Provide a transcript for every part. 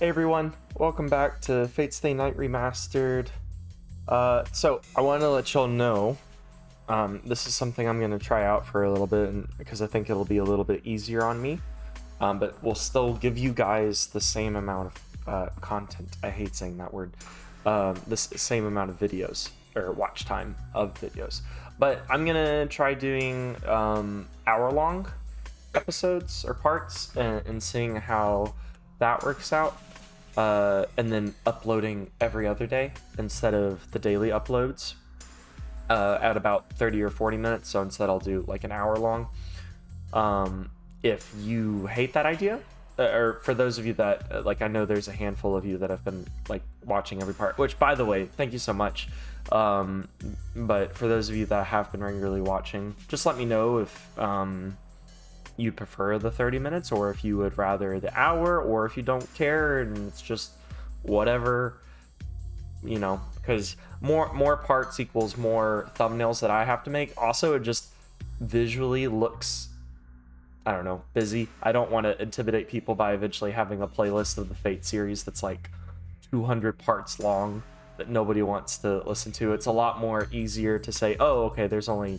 Hey everyone, welcome back to Fate Stay Night Remastered. So I want to let y'all know, this is something I'm going to try out for a little bit because I think it'll be a little bit easier on me, but we'll still give you guys the same amount of content. I hate saying that word. This same amount of videos, or watch time of videos. But I'm going to try doing hour-long episodes or parts and seeing how that works out. And then uploading every other day instead of the daily uploads at about 30 or 40 minutes. So instead I'll do like an hour long. If you hate that idea, or for those of you that like, I know there's a handful of you that have been like watching every part, which by the way, thank you so much. But for those of you that have been regularly watching, just let me know if you prefer the 30 minutes or if you would rather the hour, or if you don't care and it's just whatever, you know, because more parts equals more thumbnails that I have to make. Also, it just visually looks, I don't know, busy. I don't want to intimidate people by eventually having a playlist of the Fate series that's like 200 parts long that nobody wants to listen to. It's a lot more easier to say, oh, okay, there's only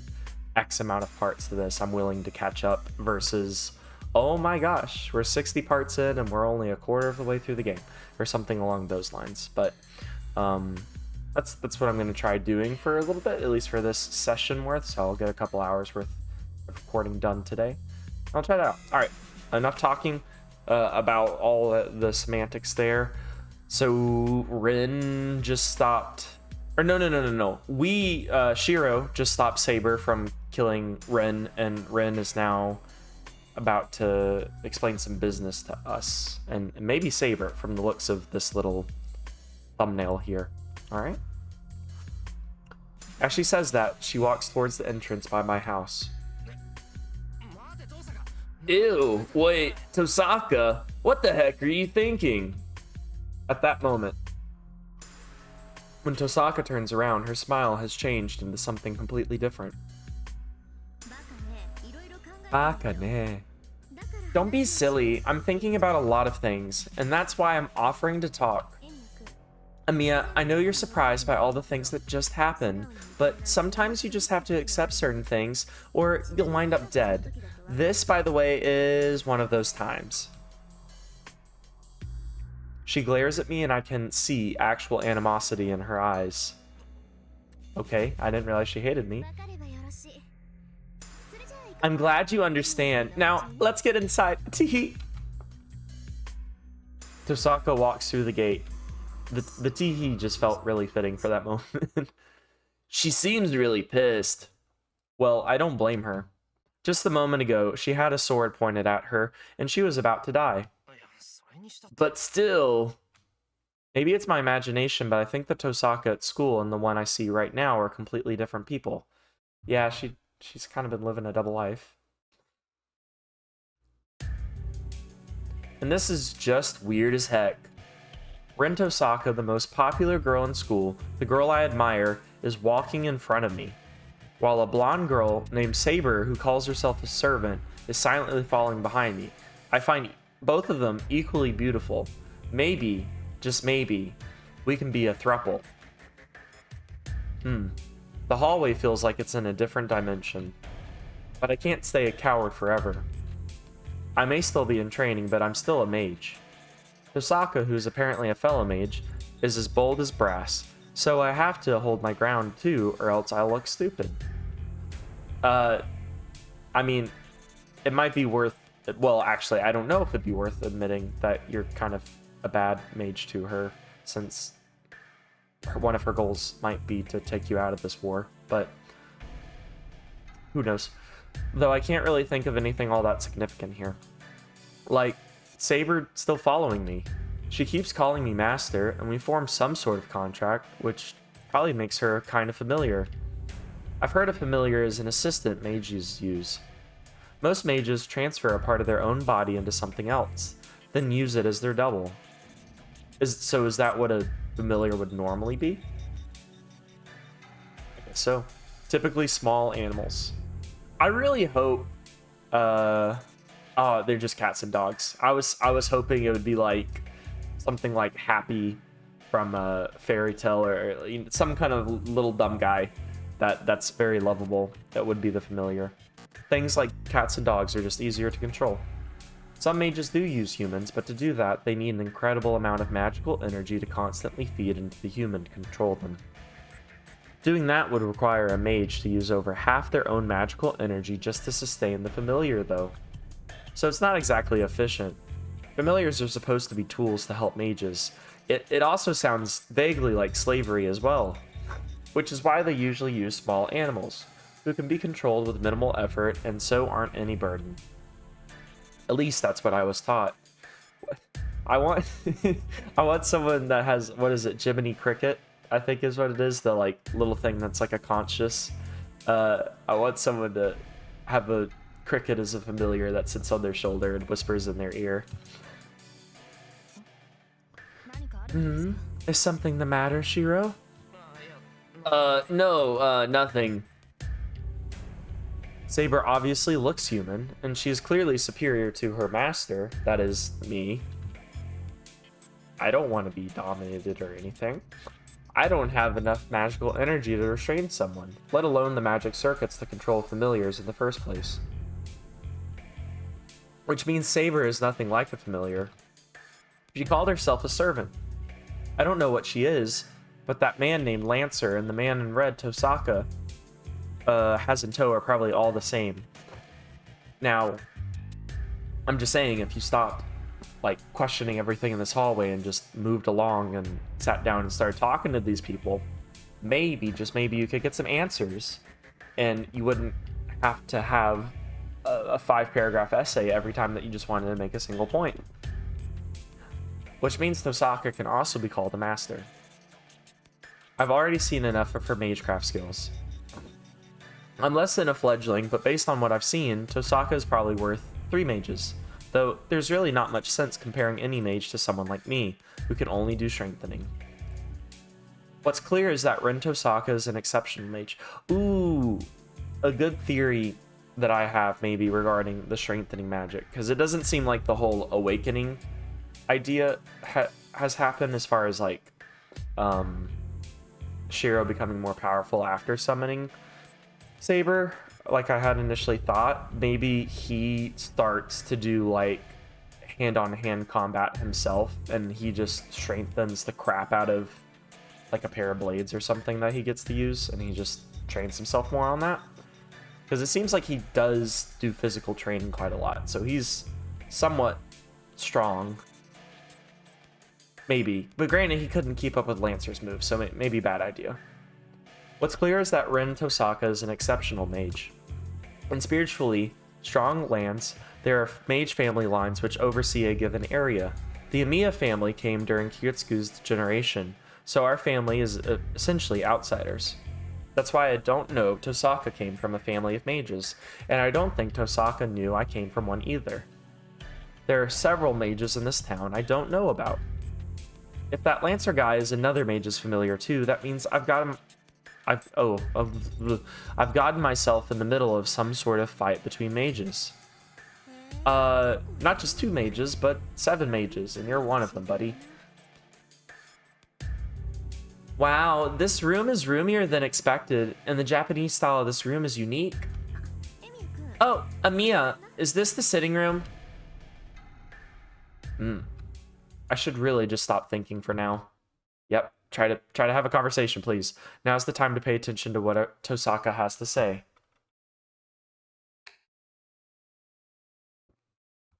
X amount of parts to this, I'm willing to catch up, versus, oh my gosh, we're 60 parts in and we're only a quarter of the way through the game, or something along those lines. But that's what I'm going to try doing for a little bit, at least for this session worth. So I'll get a couple hours worth of recording done today. I'll try that out. All right, enough talking about all the semantics there. So Rin just stopped, or no. Shirou just stopped Saber from killing Ren, and Ren is now about to explain some business to us, and maybe Saber from the looks of this little thumbnail here. All right. As she says that, she walks towards the entrance by my house. Ew, wait, Tohsaka, what the heck are you thinking? At that moment, when Tohsaka turns around, her smile has changed into something completely different. Bakane. Don't be silly. I'm thinking about a lot of things, and that's why I'm offering to talk. Amiya, I know you're surprised by all the things that just happened, but sometimes you just have to accept certain things, or you'll wind up dead. This, by the way, is one of those times. She glares at me and I can see actual animosity in her eyes. Okay, I didn't realize she hated me. I'm glad you understand. Now, let's get inside. Teehee. Tohsaka walks through the gate. The teehee just felt really fitting for that moment. She seems really pissed. Well, I don't blame her. Just a moment ago, she had a sword pointed at her and she was about to die. But still, maybe it's my imagination, but I think the Tohsaka at school and the one I see right now are completely different people. Yeah, she's kind of been living a double life. And this is just weird as heck. Rin Tohsaka, the most popular girl in school, the girl I admire, is walking in front of me, while a blonde girl named Saber, who calls herself a servant, is silently following behind me. I find both of them equally beautiful. Maybe, just maybe, we can be a throuple. The hallway feels like it's in a different dimension. But I can't stay a coward forever. I may still be in training, but I'm still a mage. Tohsaka, who's apparently a fellow mage, is as bold as brass, so I have to hold my ground too, or else I'll look stupid. I mean, it might be worth, well, actually, I don't know if it'd be worth admitting that you're kind of a bad mage to her, since one of her goals might be to take you out of this war, but who knows. Though I can't really think of anything all that significant here. Like, Saber still following me. She keeps calling me master, and we formed some sort of contract, which probably makes her kind of familiar. I've heard a familiar is an assistant mages use. Most mages transfer a part of their own body into something else, then use it as their double. So is that what a familiar would normally be? I guess so. Typically small animals. I really hope oh, they're just cats and dogs. I was hoping it would be like something like Happy from a fairy tale, or some kind of little dumb guy that's very lovable. That would be the familiar. Things like cats and dogs are just easier to control. Some mages do use humans, but to do that, they need an incredible amount of magical energy to constantly feed into the human to control them. Doing that would require a mage to use over half their own magical energy just to sustain the familiar, though. So it's not exactly efficient. Familiars are supposed to be tools to help mages. It also sounds vaguely like slavery as well, which is why they usually use small animals, who can be controlled with minimal effort and so aren't any burden. At least that's what I was taught. I want I want someone that has, what is it, Jiminy Cricket, I think is what it is, the like little thing that's like a conscious. I want someone to have a cricket as a familiar that sits on their shoulder and whispers in their ear. Is something the matter, Shirou? No, nothing. Saber obviously looks human, and she is clearly superior to her master, that is, me. I don't want to be dominated or anything. I don't have enough magical energy to restrain someone, let alone the magic circuits to control familiars in the first place. Which means Saber is nothing like a familiar. She called herself a servant. I don't know what she is, but that man named Lancer and the man in red, Tohsaka, has in tow are probably all the same. Now, I'm just saying, if you stopped like questioning everything in this hallway and just moved along and sat down and started talking to these people, maybe, just maybe, you could get some answers, and you wouldn't have to have a 5-paragraph essay every time that you just wanted to make a single point. Which means Tohsaka can also be called a master. I've already seen enough of her magecraft skills. I'm less than a fledgling, but based on what I've seen, Tohsaka is probably worth 3 mages. Though there's really not much sense comparing any mage to someone like me, who can only do strengthening. What's clear is that Ren Tohsaka is an exceptional mage. Ooh, a good theory that I have maybe regarding the strengthening magic, because it doesn't seem like the whole awakening idea has happened as far as like Shirou becoming more powerful after summoning Saber, like I had initially thought. Maybe he starts to do like hand-on-hand combat himself, and he just strengthens the crap out of like a pair of blades or something that he gets to use, and he just trains himself more on that. Because it seems like he does do physical training quite a lot, so he's somewhat strong. Maybe. But granted, he couldn't keep up with Lancer's moves, so maybe bad idea. What's clear is that Ren Tohsaka is an exceptional mage. In spiritually strong lands, there are mage family lines which oversee a given area. The Amiya family came during Kyutsuku's generation, so our family is essentially outsiders. That's why I don't know Tohsaka came from a family of mages, and I don't think Tohsaka knew I came from one either. There are several mages in this town I don't know about. If that Lancer guy is another mage's familiar too, that means I've gotten myself in the middle of some sort of fight between mages. Not just 2 mages, but 7 mages, and you're one of them, buddy. Wow, this room is roomier than expected, and the Japanese style of this room is unique. Oh, Amiya, is this the sitting room? I should really just stop thinking for now. Yep, try to have a conversation, please. Now's the time to pay attention to what Tohsaka has to say.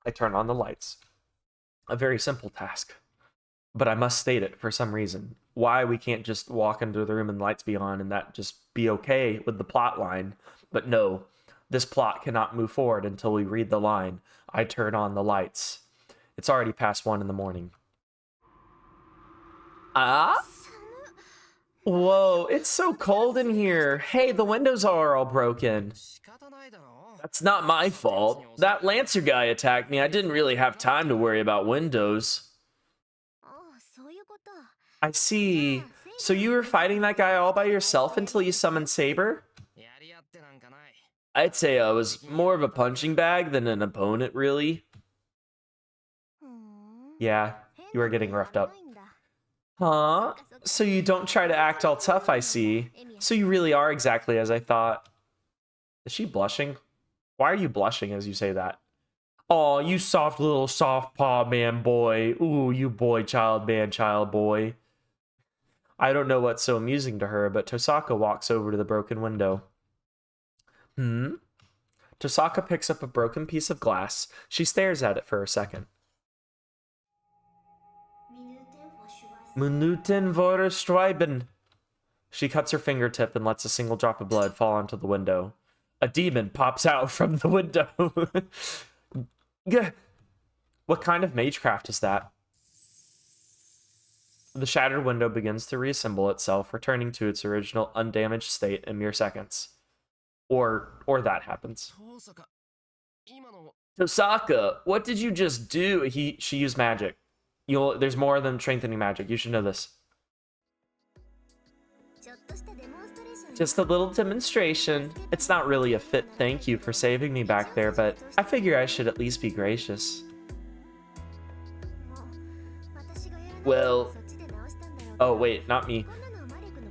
I turn on the lights. A very simple task, but I must state it for some reason. Why we can't just walk into the room and the lights be on and that just be okay with the plot line. But no, this plot cannot move forward until we read the line. I turn on the lights. It's already past 1 in the morning. Ah? Whoa, it's so cold in here. Hey, the windows are all broken. That's not my fault. That Lancer guy attacked me. I didn't really have time to worry about windows. I see. So you were fighting that guy all by yourself until you summoned Saber? I'd say I was more of a punching bag than an opponent, really. Yeah, You are getting roughed up. Huh? So you don't try to act all tough, I see. So you really are exactly as I thought. Is she blushing? Why are you blushing as you say that? Oh, you soft little soft paw man boy. Ooh, you boy child man child boy. I don't know what's so amusing to her, but Tohsaka walks over to the broken window. Tohsaka picks up a broken piece of glass. She stares at it for a second. Minuten vor Streiben. She cuts her fingertip and lets a single drop of blood fall onto the window. A demon pops out from the window. What kind of magecraft is that? The shattered window begins to reassemble itself, returning to its original undamaged state in mere seconds. Or that happens. Tohsaka, what did you just do? She used magic. There's more than strengthening magic. You should know this. Just a little demonstration. It's not really a fit thank you for saving me back there, but I figure I should at least be gracious. Well... Oh, wait, not me.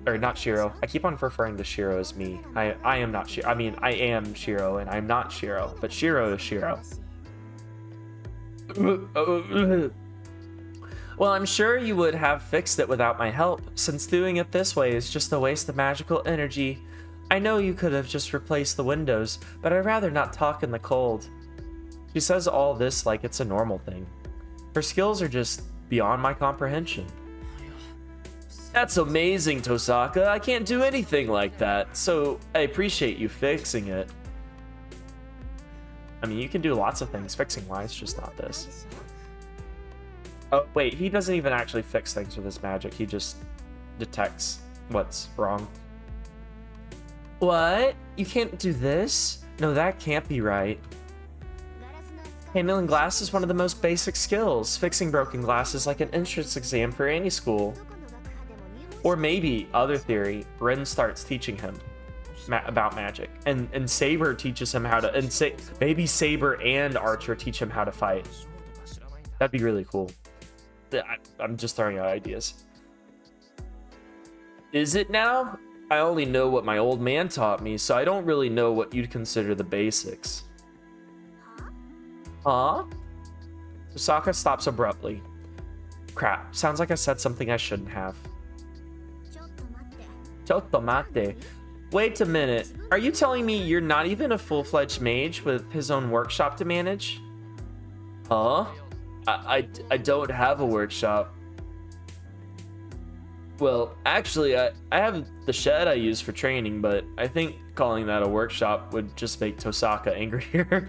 Or not Shirou. I keep on referring to Shirou as me. I am not Shirou. I mean, I am Shirou, and I'm not Shirou. But Shirou is Shirou. Well, I'm sure you would have fixed it without my help, since doing it this way is just a waste of magical energy. I know you could have just replaced the windows, but I'd rather not talk in the cold. She says all this like it's a normal thing. Her skills are just beyond my comprehension. That's amazing, Tohsaka. I can't do anything like that, so I appreciate you fixing it. I mean, you can do lots of things fixing-wise, just not this. Oh, wait, he doesn't even actually fix things with his magic. He just detects what's wrong. What? You can't do this? No, that can't be right. Handling glass is one of the most basic skills. Fixing broken glass is like an entrance exam for any school. Or maybe, other theory, Rin starts teaching him about magic. And Saber teaches him how to... And maybe Saber and Archer teach him how to fight. That'd be really cool. I'm just throwing out ideas. Is it now? I only know what my old man taught me, so I don't really know what you'd consider the basics. Huh? Tohsaka stops abruptly. Crap, sounds like I said something I shouldn't have. Chotomate. Wait a minute. Are you telling me you're not even a full-fledged mage with his own workshop to manage? Huh? I don't have a workshop. Well, actually, I have the shed I use for training, but I think calling that a workshop would just make Tohsaka angrier.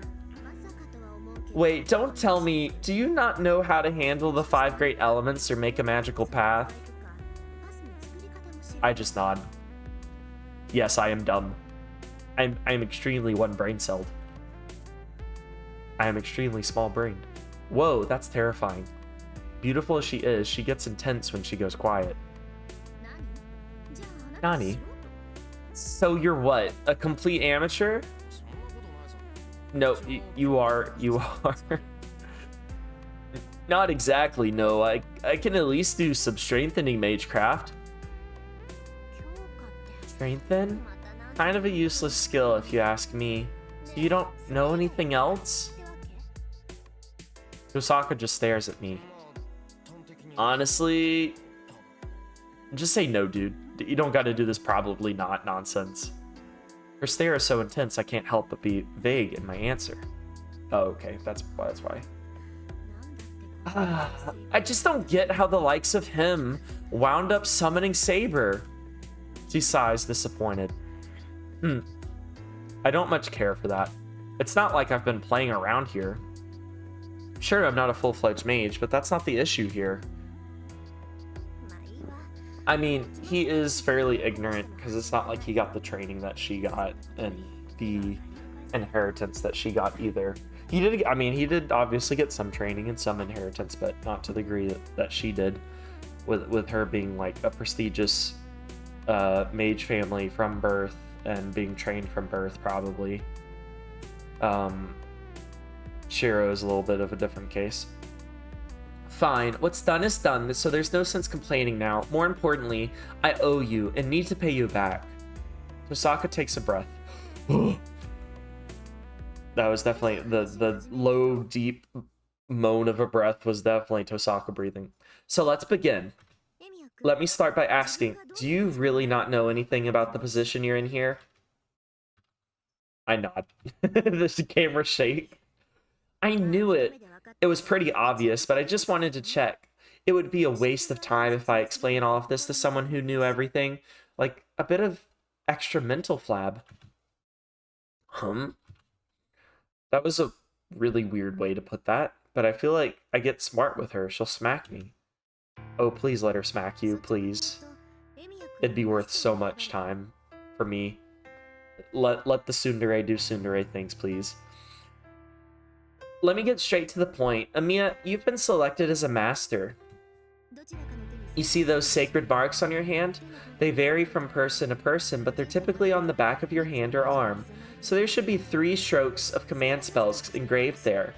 Wait, don't tell me, do you not know how to handle the 5 great elements or make a magical path? I just nod. Yes, I am dumb. I'm extremely one-brain-celled. I am extremely small-brained. Whoa, that's terrifying. Beautiful as she is, she gets intense when she goes quiet. Nani? So you're what? A complete amateur? No, you are. Not exactly, no. I can at least do some strengthening magecraft. Strengthen? Kind of a useless skill if you ask me. So you don't know anything else? Tohsaka just stares at me. Honestly, just say no, dude. You don't got to do this probably not nonsense. Her stare is so intense I can't help but be vague in my answer. Oh, okay, that's why. I just don't get how the likes of him wound up summoning Saber. She sighs, disappointed. I don't much care for that. It's not like I've been playing around here. Sure, I'm not a full-fledged mage, but that's not the issue here. I mean, he is fairly ignorant, because it's not like he got the training that she got and the inheritance that she got either. He did obviously get some training and some inheritance, but not to the degree that she did, with her being like a prestigious mage family from birth and being trained from birth, probably. Shirou is a little bit of a different case. Fine, what's done is done, so there's no sense complaining now. More importantly, I owe you and need to pay you back. Tohsaka takes a breath. That was definitely the low, deep moan of a breath was definitely Tohsaka breathing. So let's begin. Let me start by asking, do you really not know anything about the position you're in here? I nod. The camera shake. I knew it. It was pretty obvious, but I just wanted to check. It would be a waste of time if I explain all of this to someone who knew everything. Like, a bit of extra mental flab. That was a really weird way to put that, but I feel like I get smart with her. She'll smack me. Oh, please let her smack you, please. It'd be worth so much time for me. Let the tsundere do tsundere things, please. Let me get straight to the point. Amiya, you've been selected as a master. You see those sacred marks on your hand? They vary from person to person, but they're typically on the back of your hand or arm. So there should be 3 strokes of command spells engraved there.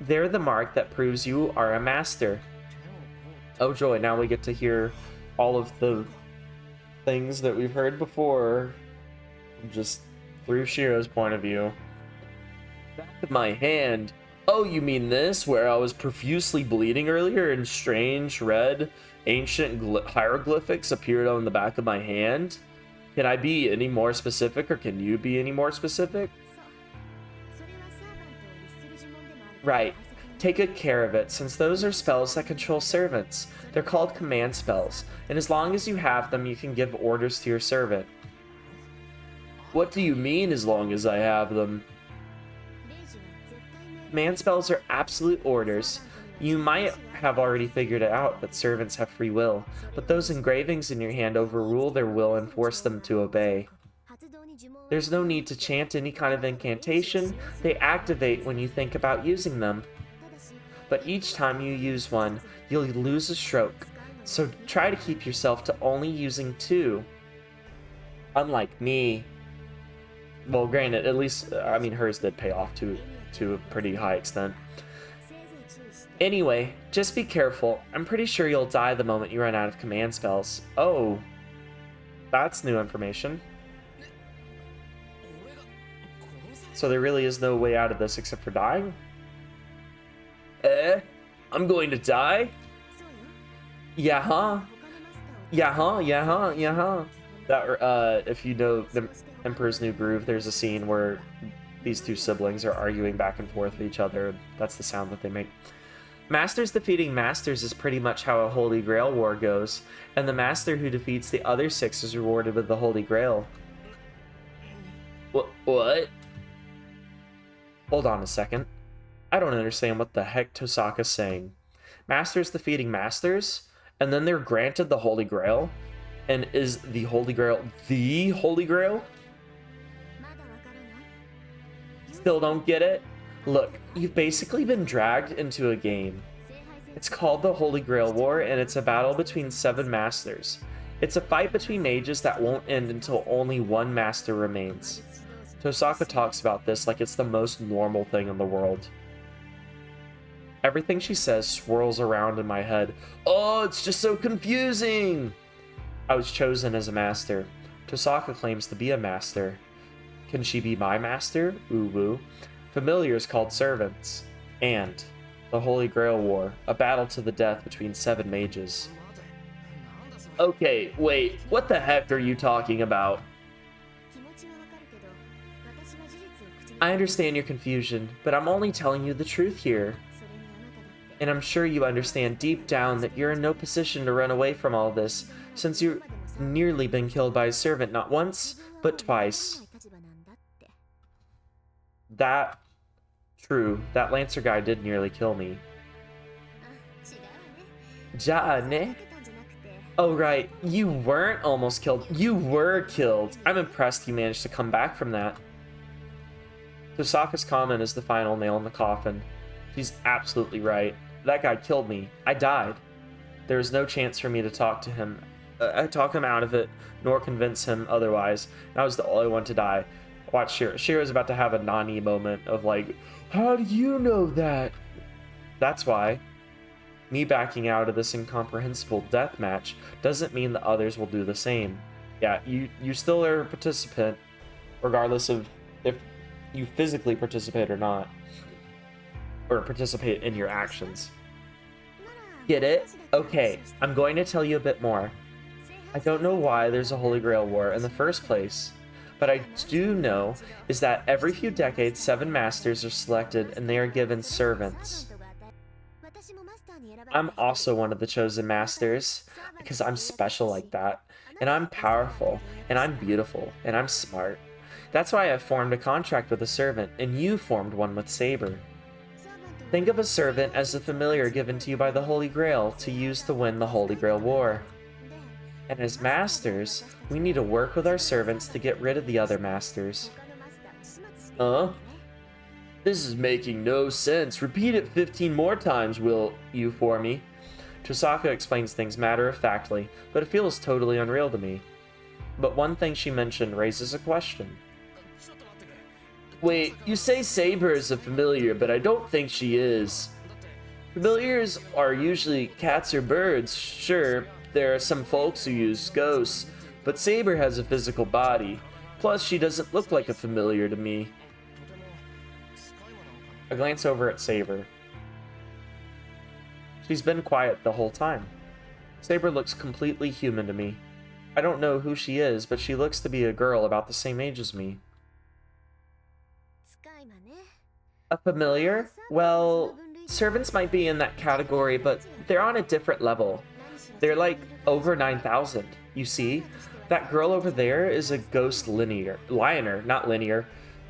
They're the mark that proves you are a master. Oh joy, now we get to hear all of the things that we've heard before, just through Shirou's point of view. Back of my hand. Oh, you mean this, where I was profusely bleeding earlier and strange, red, ancient hieroglyphics appeared on the back of my hand? Can I be any more specific, or can you be any more specific? Right. Take good care of it, since those are spells that control servants. They're called command spells, and as long as you have them, you can give orders to your servant. What do you mean, as long as I have them? Command spells are absolute orders. You might have already figured it out that servants have free will, but those engravings in your hand overrule their will and force them to obey. There's no need to chant any kind of incantation. They activate when you think about using them. But each time you use one, you'll lose a stroke, so try to keep yourself to only using 2. Unlike me. Well, granted, at least, I mean, hers did pay off to a pretty high extent. Anyway, just be careful. I'm pretty sure you'll die the moment you run out of command spells. Oh, that's new information. So there really is no way out of this except for dying? I'm going to die? Yeah, huh? Yeah, huh? Yeah, huh? Yeah, huh? That, if you know the Emperor's New Groove, there's a scene where these 2 siblings are arguing back and forth with each other. That's the sound that they make. Masters defeating masters is pretty much how a Holy Grail war goes, and the master who defeats the other 6 is rewarded with the Holy Grail. What? Hold on a second. I don't understand what the heck Tohsaka's saying. Masters defeating masters, and then they're granted the Holy Grail? And is the Holy Grail the Holy Grail? Still don't get it? Look, you've basically been dragged into a game. It's called the Holy Grail War, and it's a battle between 7 masters. It's a fight between mages that won't end until only 1 master remains. Tohsaka talks about this like it's the most normal thing in the world. Everything she says swirls around in my head. Oh, it's just so confusing! I was chosen as a master. Tohsaka claims to be a master. Can she be my master? Ooh woo. Familiars called servants. And the Holy Grail War, a battle to the death between 7 mages. Okay, wait, what the heck are you talking about? I understand your confusion, but I'm only telling you the truth here. And I'm sure you understand deep down that you're in no position to run away from all this, since you've nearly been killed by a servant not once, but twice. That... True, that Lancer guy did nearly kill me. Ja ne? Oh right, you weren't almost killed. You were killed. I'm impressed you managed to come back from that. Tohsaka's comment is the final nail in the coffin. She's absolutely right. That guy killed me. I died. There is no chance for me to talk him out of it, nor convince him otherwise. I was the only one to die. Watch Shirou. Shirou's about to have a Nani moment of like, how do you know that? That's why. Me backing out of this incomprehensible death match doesn't mean the others will do the same. Yeah, you still are a participant, regardless of if you physically participate or not. Or participate in your actions. Get it? Okay, I'm going to tell you a bit more. I don't know why there's a Holy Grail War in the first place, but I do know is that every few decades 7 masters are selected and they are given servants. I'm also one of the chosen masters, because I'm special like that, and I'm powerful, and I'm beautiful, and I'm smart. That's why I formed a contract with a servant, and you formed one with Saber. Think of a servant as a familiar given to you by the Holy Grail to use to win the Holy Grail War. And as masters, we need to work with our servants to get rid of the other masters. This is making no sense. Repeat it 15 more times, will you, for me? Tohsaka explains things matter-of-factly, but it feels totally unreal to me. But one thing she mentioned raises a question. Wait, you say Saber is a familiar, but I don't think she is. Familiars are usually cats or birds. Sure, there are some folks who use ghosts, but Saber has a physical body. Plus, she doesn't look like a familiar to me. I glance over at Saber. She's been quiet the whole time. Saber looks completely human to me. I don't know who she is, but she looks to be a girl about the same age as me. A familiar? Well, servants might be in that category, but they're on a different level. They're like over 9,000. You see? That girl over there is a ghost liner, not linear.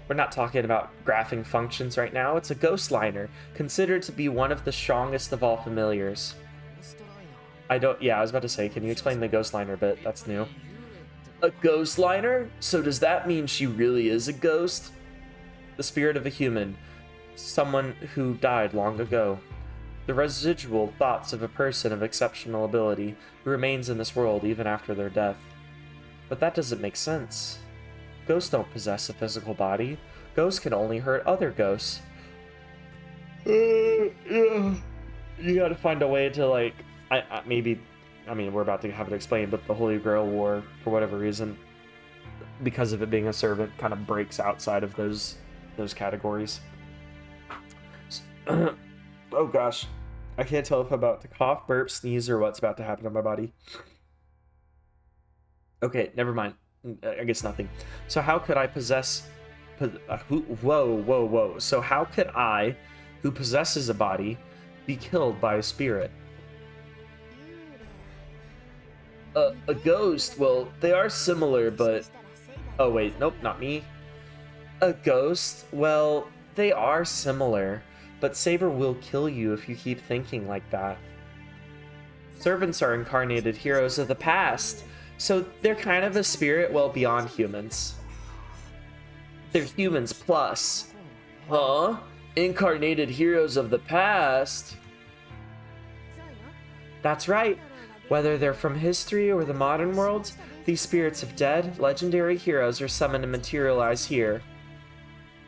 We're not talking about graphing functions right now. It's a ghost liner, considered to be one of the strongest of all familiars. I was about to say, can you explain the ghost liner bit? That's new. A ghost liner? So does that mean she really is a ghost? The spirit of a human. Someone who died long ago. The residual thoughts of a person of exceptional ability who remains in this world even after their death. But that doesn't make sense. Ghosts don't possess a physical body. Ghosts can only hurt other ghosts. Yeah. You gotta find a way to, like, we're about to have it explained, but the Holy Grail War, for whatever reason, because of it being a servant, kind of breaks outside of those categories. Oh gosh. I can't tell if I'm about to cough, burp, sneeze, or what's about to happen to my body. Okay, never mind. I guess nothing. So how could I possess... Whoa. So how could I, who possesses a body, be killed by a spirit? A ghost? Well, they are similar, but... Oh wait, nope, not me. A ghost? Well, they are similar, but Saber will kill you if you keep thinking like that. Servants are incarnated heroes of the past, so they're kind of a spirit well beyond humans. They're humans plus. Huh? Incarnated heroes of the past? That's right. Whether they're from history or the modern world, these spirits of dead, legendary heroes are summoned to materialize here.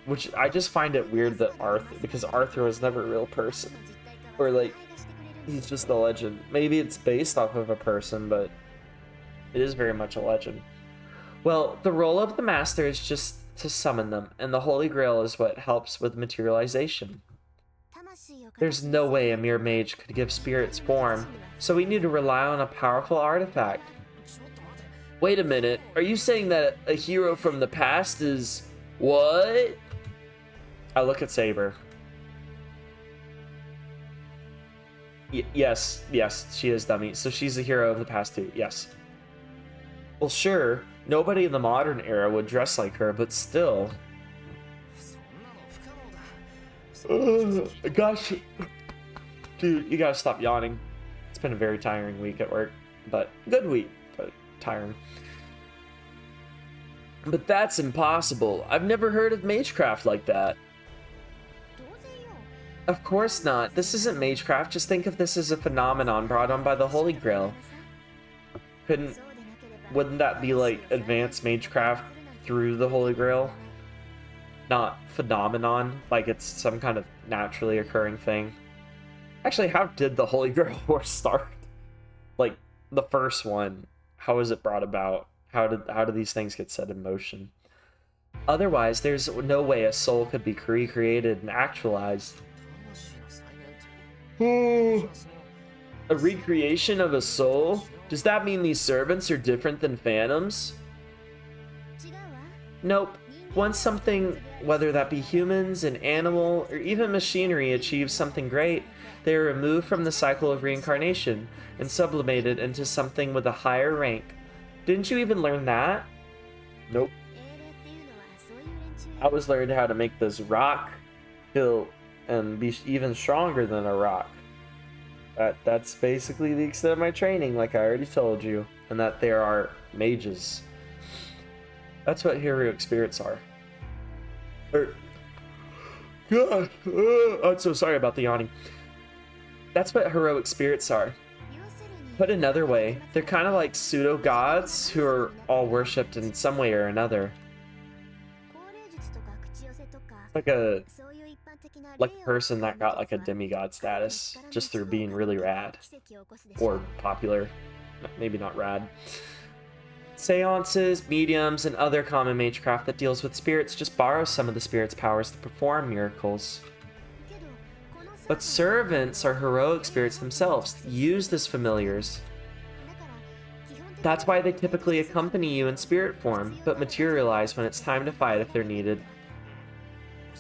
Which, I just find it weird that because Arthur was never a real person. Or, like, he's just a legend. Maybe it's based off of a person, but it is very much a legend. Well, the role of the master is just to summon them, and the Holy Grail is what helps with materialization. There's no way a mere mage could give spirits form, so we need to rely on a powerful artifact. Wait a minute, are you saying that a hero from the past is... what? I look at Saber. Yes, she is dummy. So she's a hero of the past too, yes. Well, sure, nobody in the modern era would dress like her, but still. Gosh. Dude, you gotta stop yawning. It's been a very tiring week at work, but good week, but tiring. But that's impossible. I've never heard of magecraft like that. Of course not. This isn't magecraft. Just think of this as a phenomenon brought on by the Holy Grail. Wouldn't that be like advanced magecraft through the Holy Grail? Not phenomenon, like it's some kind of naturally occurring thing. Actually, how did the Holy Grail War start? Like, the first one, how was it brought about? How did these things get set in motion? Otherwise, there's no way a soul could be recreated and actualized. A recreation of a soul? Does that mean these servants are different than phantoms? Nope. Once something, whether that be humans, an animal, or even machinery, achieves something great, they are removed from the cycle of reincarnation and sublimated into something with a higher rank. Didn't you even learn that? Nope. I was learning how to make this rock feel and be even stronger than a rock. That's basically the extent of my training, like I already told you, and that there are mages. That's what heroic spirits are. God, I'm so sorry about the yawning. That's what heroic spirits are. Put another way, they're kind of like pseudo-gods who are all worshipped in some way or another. Like a person that got like a demigod status just through being really rad. Or popular. Maybe not rad. Seances, mediums, and other common magecraft that deals with spirits just borrow some of the spirit's powers to perform miracles. But servants are heroic spirits themselves, used as familiars. That's why they typically accompany you in spirit form, but materialize when it's time to fight if they're needed.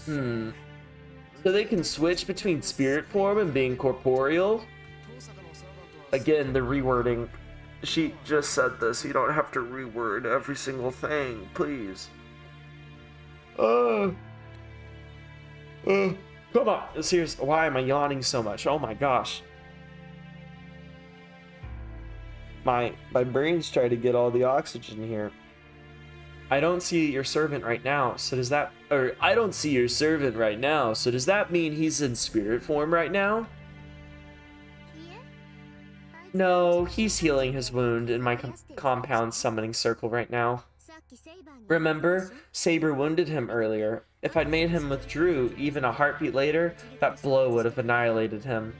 So they can switch between spirit form and being corporeal? Again, the rewording. She just said this, you don't have to reword every single thing, please. Come on, seriously, why am I yawning so much? Oh my gosh. My brain's trying to get all the oxygen here. I don't see your servant right now, so does that... Or, I don't see your servant right now, so does that mean he's in spirit form right now? No, he's healing his wound in my compound summoning circle right now. Remember, Saber wounded him earlier. If I'd made him withdraw even a heartbeat later, that blow would have annihilated him.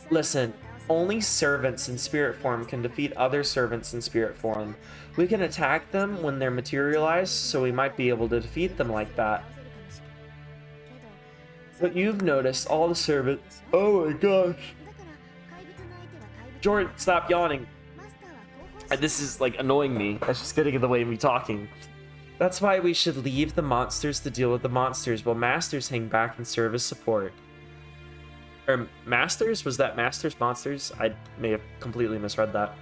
Listen, only servants in spirit form can defeat other servants in spirit form. We can attack them when they're materialized, so we might be able to defeat them like that. But you've noticed all the servants... Oh my gosh. Jordan, stop yawning. This is like annoying me. That's just getting in the way of me talking. That's why we should leave the monsters to deal with the monsters while masters hang back and serve as support. Or masters? Was that masters, monsters? I may have completely misread that.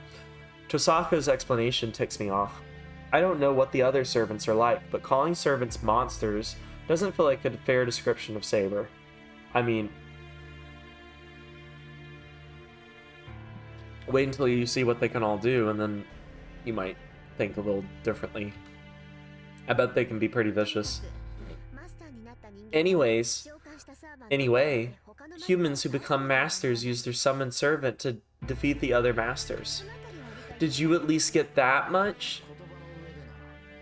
Tohsaka's explanation ticks me off. I don't know what the other servants are like, but calling servants monsters doesn't feel like a fair description of Saber. I mean... Wait until you see what they can all do, and then you might think a little differently. I bet they can be pretty vicious. Anyway, humans who become masters use their summoned servant to defeat the other masters. Did you at least get that much?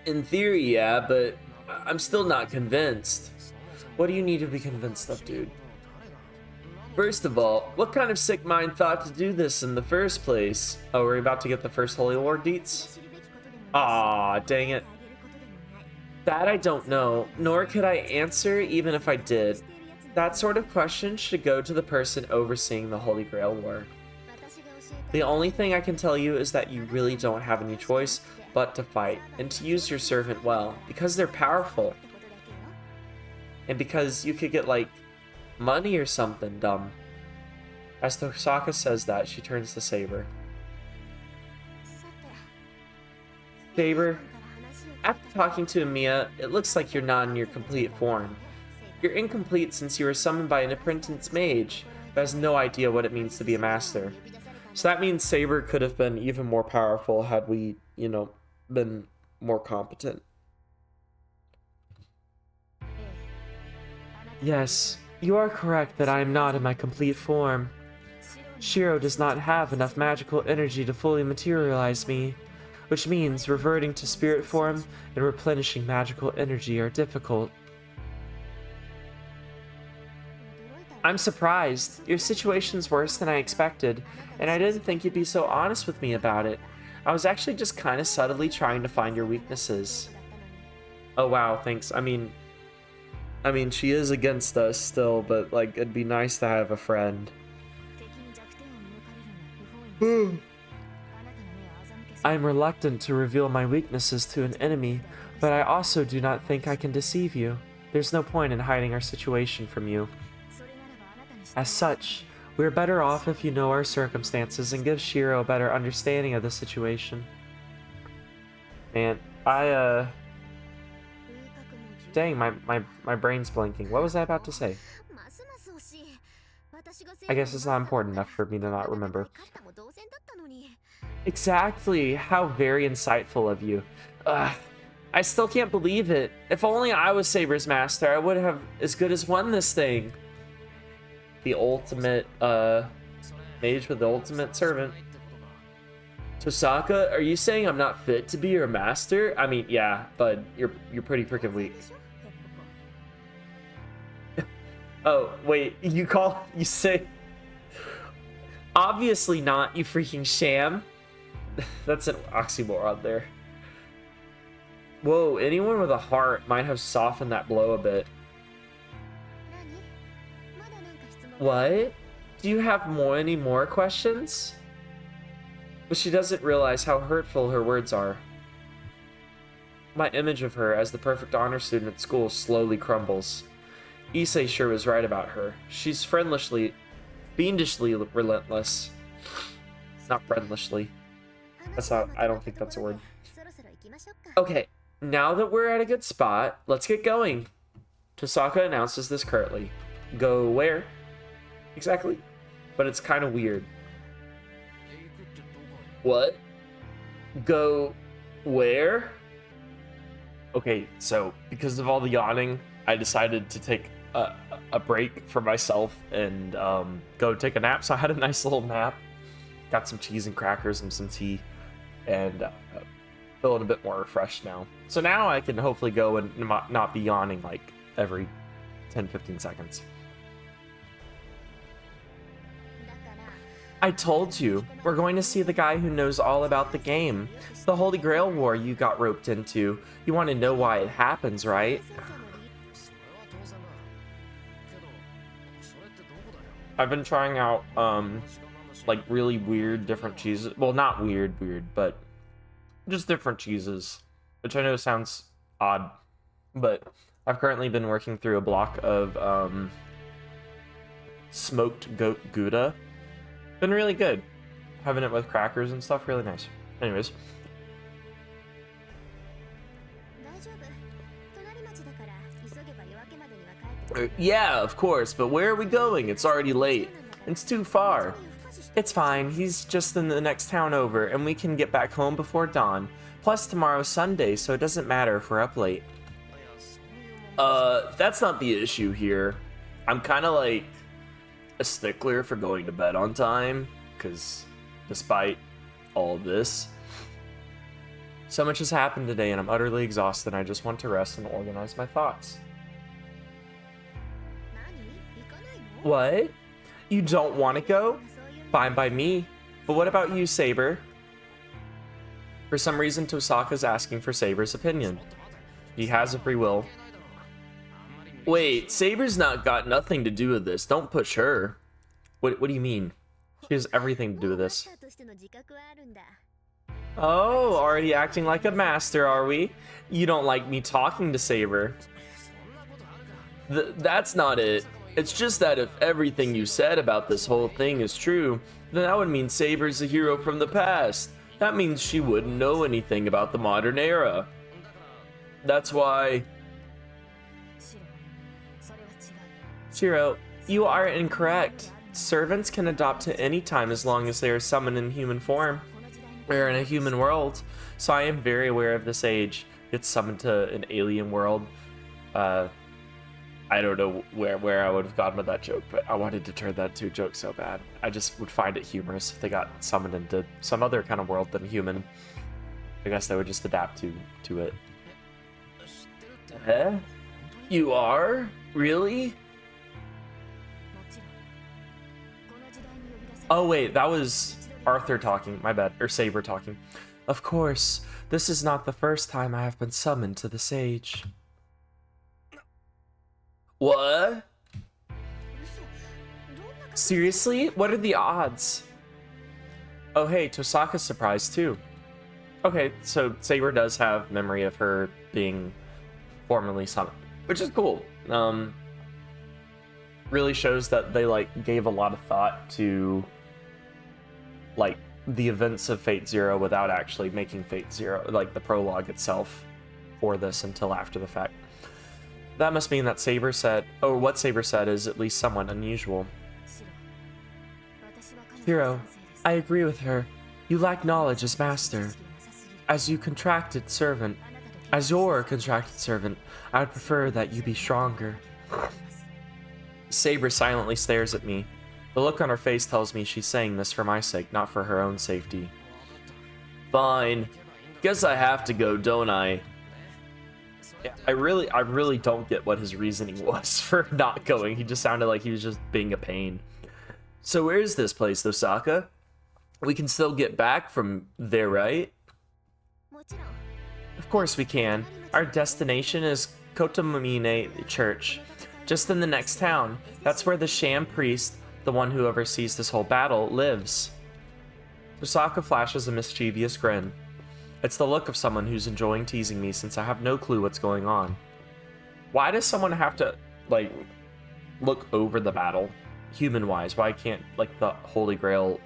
In theory, yeah, but I'm still not convinced. What do you need to be convinced of, dude? First of all, what kind of sick mind thought to do this in the first place? Oh, we're about to get the first Holy War deets? Aw, dang it. That I don't know, nor could I answer even if I did. That sort of question should go to the person overseeing the Holy Grail War. The only thing I can tell you is that you really don't have any choice but to fight, and to use your servant well, because they're powerful. And because you could get, like, money or something dumb. As Tohsaka says that, she turns to Saber. Saber, after talking to Amiya, it looks like you're not in your complete form. You're incomplete since you were summoned by an apprentice mage who has no idea what it means to be a master. So that means Saber could have been even more powerful had we, you know, been more competent. Yes. You are correct that I am not in my complete form. Shirou does not have enough magical energy to fully materialize me, which means reverting to spirit form and replenishing magical energy are difficult. I'm surprised. Your situation's worse than I expected, and I didn't think you'd be so honest with me about it. I was actually just kind of subtly trying to find your weaknesses. Oh wow, thanks. I mean, she is against us still, but like, it'd be nice to have a friend. I'm reluctant to reveal my weaknesses to an enemy, but I also do not think I can deceive you. There's no point in hiding our situation from you. As such, we're better off if you know our circumstances and give Shirou a better understanding of the situation. Man, dang, my brain's blinking. What was I about to say? I guess it's not important enough for me to not remember. Exactly. How very insightful of you. I still can't believe it. If only I was Saber's master, I would have as good as won this thing. The ultimate, mage with the ultimate servant. Tohsaka, are you saying I'm not fit to be your master? I mean, yeah, but you're pretty freaking weak. Oh, wait, you say... Obviously not, you freaking sham. That's an oxymoron there. Whoa, anyone with a heart might have softened that blow a bit. What? Do you have any more questions? But she doesn't realize how hurtful her words are. My image of her as the perfect honor student at school slowly crumbles. Issei sure was right about her. She's fiendishly relentless. Not friendlishly. That's not, I don't think that's a word. Okay, now that we're at a good spot, let's get going. Tohsaka announces this curtly. Go where? Exactly. But it's kind of weird. What? Go where? Okay, so because of all the yawning, I decided to take a break for myself and go take a nap. So I had a nice little nap. Got some cheese and crackers and some tea, and feeling a bit more refreshed now. So now I can hopefully go and not be yawning like every 10-15 seconds. I told you, we're going to see the guy who knows all about the game. The Holy Grail War you got roped into. You want to know why it happens, right? I've been trying out, like really weird different cheeses. Well, not weird, but just different cheeses, which I know sounds odd, but I've currently been working through a block of smoked goat Gouda. Been really good. Having it with crackers and stuff, really nice. Anyways. Yeah, of course, but where are we going? It's already late. It's too far. It's fine, he's just in the next town over, and we can get back home before dawn. Plus, tomorrow's Sunday, so it doesn't matter if we're up late. That's not the issue here. I'm kind of like a stickler for going to bed on time, because despite all of this, so much has happened today, and I'm utterly exhausted, and I just want to rest and organize my thoughts. What? You don't want to go? Fine by me. But what about you, Saber? For some reason, Tohsaka's asking for Saber's opinion. He has a free will. Wait, Saber's not got nothing to do with this. Don't push her. What do you mean? She has everything to do with this. Oh, already acting like a master, are we? You don't like me talking to Saber. That's not it. It's just that if everything you said about this whole thing is true, then that would mean Saber's a hero from the past. That means she wouldn't know anything about the modern era. That's why... Shirou, you are incorrect. Servants can adopt to any time as long as they are summoned in human form, or in a human world. So I am very aware of this age. It's summoned to an alien world. I don't know where I would have gone with that joke, but I wanted to turn that into a joke so bad. I just would find it humorous if they got summoned into some other kind of world than human. I guess they would just adapt to it. You are? Really? Oh wait, that was Arthur talking, my bad, or Saber talking. Of course, this is not the first time I have been summoned to the sage. What? Seriously? What are the odds? Oh hey, Tohsaka's surprised too. Okay, so Saber does have memory of her being formerly summoned, which is cool. Really shows that they like gave a lot of thought to like the events of Fate Zero without actually making Fate Zero, like the prologue itself, for this until after the fact. That must mean that Saber said, or what Saber said is at least somewhat unusual. Shirou, I agree with her. You lack knowledge as master. As your contracted servant, I would prefer that you be stronger. Saber silently stares at me. The look on her face tells me she's saying this for my sake, not for her own safety. Fine. Guess I have to go, don't I? Yeah, I really don't get what his reasoning was for not going. He just sounded like he was just being a pain. So where is this place, Tohsaka? We can still get back from there, right? Of course we can. Our destination is Kotomamine Church, just in the next town. That's where the sham priest, the one who oversees this whole battle, lives. Tohsaka flashes a mischievous grin. It's the look of someone who's enjoying teasing me since I have no clue what's going on. Why does someone have to, like, look over the battle, human-wise? Why can't, like, the Holy Grail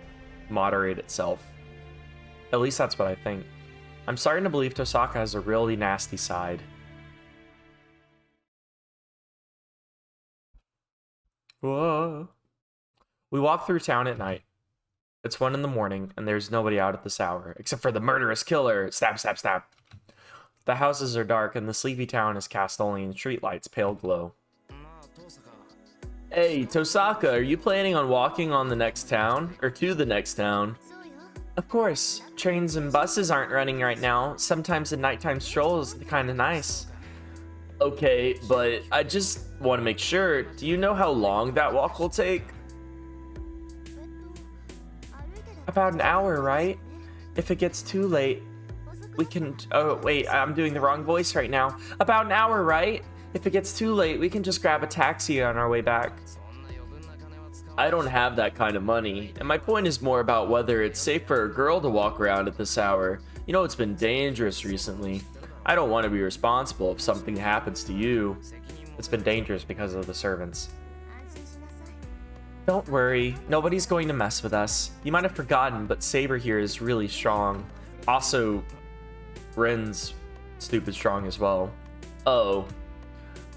moderate itself? At least that's what I think. I'm starting to believe Tohsaka has a really nasty side. Whoa. We walk through town at night. It's 1 in the morning, and there's nobody out at this hour, except for the murderous killer. Stab, stab, stab. The houses are dark, and the sleepy town is cast only in streetlights' pale glow. Hey, Tohsaka, are you planning on walking on the next town? Or to the next town? Of course. Trains and buses aren't running right now. Sometimes a nighttime stroll is kinda nice. Okay, but I just want to make sure. Do you know how long that walk will take? About an hour, right? If it gets too late, we can... Oh, wait, I'm doing the wrong voice right now. About an hour, right? If it gets too late, we can just grab a taxi on our way back. I don't have that kind of money, and my point is more about whether it's safe for a girl to walk around at this hour. You know, it's been dangerous recently. I don't want to be responsible if something happens to you. It's been dangerous because of the servants. Don't worry, nobody's going to mess with us. You might have forgotten, but Saber here is really strong. Also, Rin's stupid strong as well. Oh.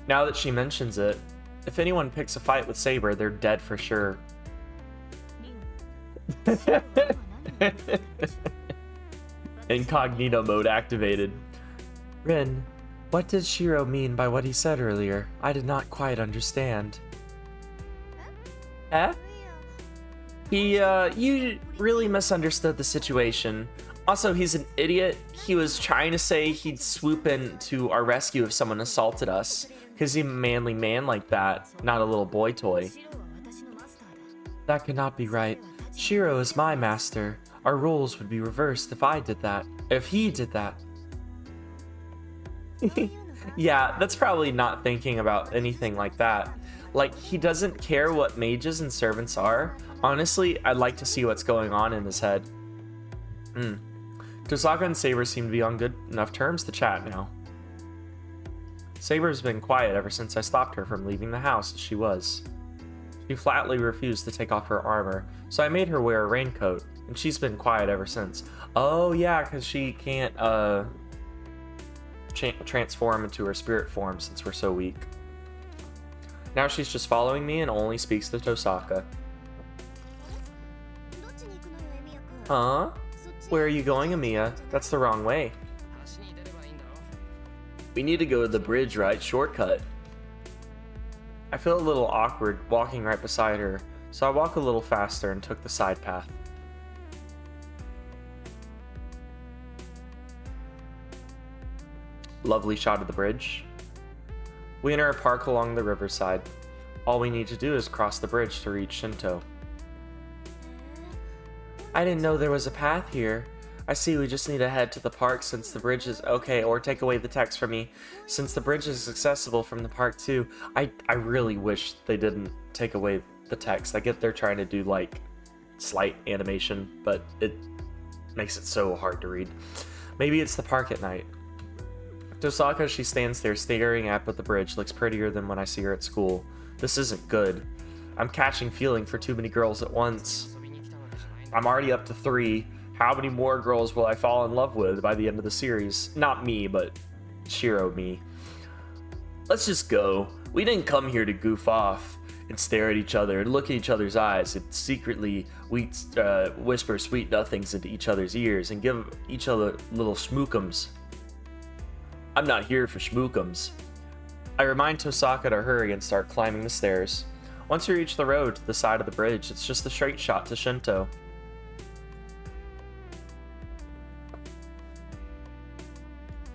Now that she mentions it, if anyone picks a fight with Saber, they're dead for sure. Incognito mode activated. Rin, what did Shirou mean by what he said earlier? I did not quite understand. Eh? You really misunderstood the situation. Also, he's an idiot. He was trying to say he'd swoop in to our rescue if someone assaulted us. Because he's a manly man like that, not a little boy toy. That could not be right. Shirou is my master. Our roles would be reversed if I did that. If he did that. Yeah, that's probably not thinking about anything like that. Like, he doesn't care what mages and servants are. Honestly, I'd like to see what's going on in his head. Tohsaka and Saber seem to be on good enough terms to chat now. Saber's been quiet ever since I stopped her from leaving the house as she was. She flatly refused to take off her armor, so I made her wear a raincoat, and she's been quiet ever since. Oh yeah, because she can't transform into her spirit form since we're so weak. Now she's just following me and only speaks to Tohsaka. Huh? Where are you going, Amiya? That's the wrong way. We need to go to the bridge, right? Shortcut. I feel a little awkward walking right beside her, so I walk a little faster and took the side path. Lovely shot of the bridge. We enter a park along the riverside. All we need to do is cross the bridge to reach Shinto. I didn't know there was a path here. I see we just need to head to the park since the bridge is... Okay, or take away the text from me. Since the bridge is accessible from the park too. I really wish they didn't take away the text. I get they're trying to do like slight animation, but it makes it so hard to read. Maybe it's the park at night. Tohsaka, she stands there staring up at the bridge, looks prettier than when I see her at school. This isn't good. I'm catching feeling for too many girls at once. I'm already up to 3. How many more girls will I fall in love with by the end of the series? Not me, but Shirou me. Let's just go. We didn't come here to goof off and stare at each other and look at each other's eyes and secretly whisper sweet nothings into each other's ears and give each other little schmookums. I'm not here for schmookums. I remind Tohsaka to hurry and start climbing the stairs. Once we reach the road to the side of the bridge, it's just a straight shot to Shinto.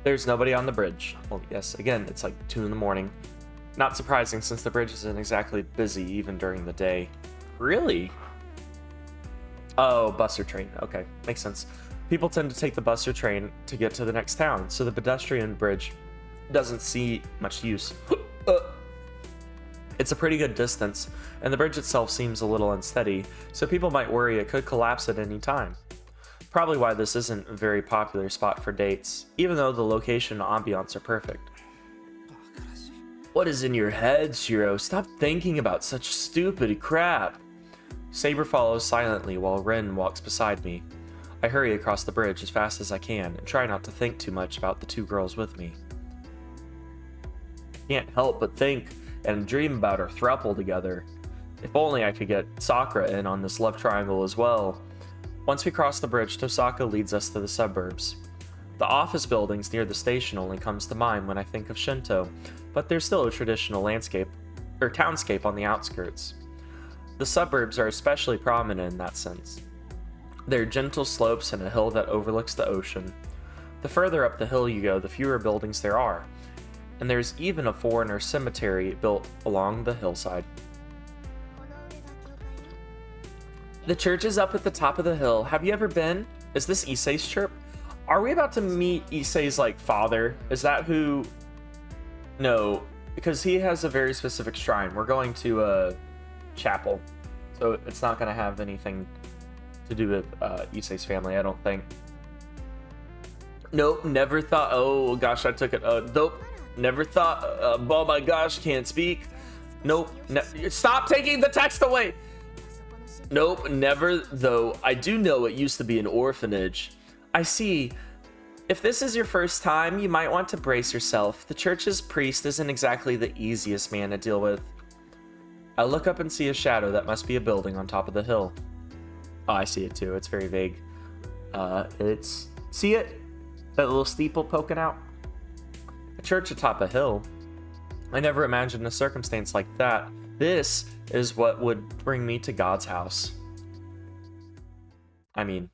There's nobody on the bridge. Well, yes, again, it's like 2 in the morning. Not surprising since the bridge isn't exactly busy even during the day. Really? Oh, bus or train. Okay, makes sense. People tend to take the bus or train to get to the next town, so the pedestrian bridge doesn't see much use. It's a pretty good distance, and the bridge itself seems a little unsteady, so people might worry it could collapse at any time. Probably why this isn't a very popular spot for dates, even though the location and ambiance are perfect. What is in your head, Shirou? Stop thinking about such stupid crap. Saber follows silently while Rin walks beside me. I hurry across the bridge as fast as I can and try not to think too much about the 2 girls with me. Can't help but think and dream about our throuple together. If only I could get Sakura in on this love triangle as well. Once we cross the bridge, Tohsaka leads us to the suburbs. The office buildings near the station only comes to mind when I think of Shinto, but there's still a traditional townscape on the outskirts. The suburbs are especially prominent in that sense. There are gentle slopes and a hill that overlooks the ocean. The further up the hill you go, the fewer buildings there are, and there's even a foreigner cemetery built along the hillside. The church is up at the top of the hill. Have you ever been? Is this Issei's chirp? Are we about to meet Issei's, like, father? Is that who... No, because he has a very specific shrine. We're going to a chapel, so it's not going to have anything to do with Issei's family, I don't think. Nope, never thought... Oh, gosh, I took it. Nope, never thought... oh, my gosh, can't speak. Nope, stop taking the text away! Nope, never, though. I do know it used to be an orphanage. I see. If this is your first time, you might want to brace yourself. The church's priest isn't exactly the easiest man to deal with. I look up and see a shadow that must be a building on top of the hill. Oh, I see it too. It's very vague. See it? That little steeple poking out? A church atop a hill? I never imagined a circumstance like that. This is what would bring me to God's house. I mean,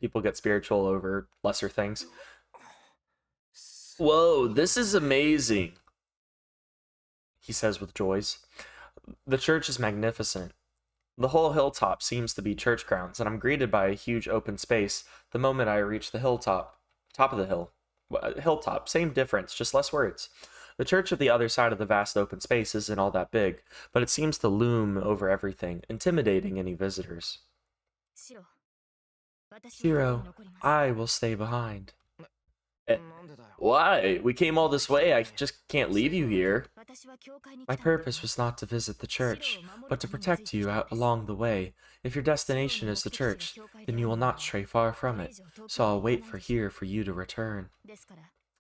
people get spiritual over lesser things. Whoa, this is amazing, he says with joys. The church is magnificent. The whole hilltop seems to be church grounds, and I'm greeted by a huge open space the moment I reach the hilltop. Top of the hill. Hilltop, same difference, just less words. The church at the other side of the vast open space isn't all that big, but it seems to loom over everything, intimidating any visitors. Shirou, I will stay behind. Why? We came all this way, I just can't leave you here. My purpose was not to visit the church, but to protect you out along the way. If your destination is the church, then you will not stray far from it, so I'll wait here for you to return.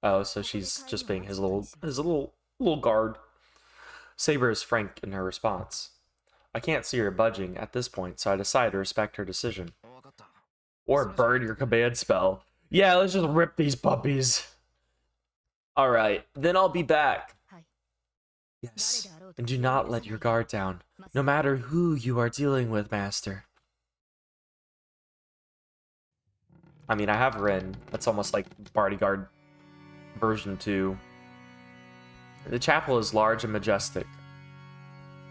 Oh, so she's just being his little guard. Saber is frank in her response. I can't see her budging at this point, so I decide to respect her decision. Or burn your command spell. Yeah, let's just rip these puppies. Alright, then I'll be back. Yes, and do not let your guard down, no matter who you are dealing with, Master. I mean, I have Rin. That's almost like Bodyguard version 2. The chapel is large and majestic.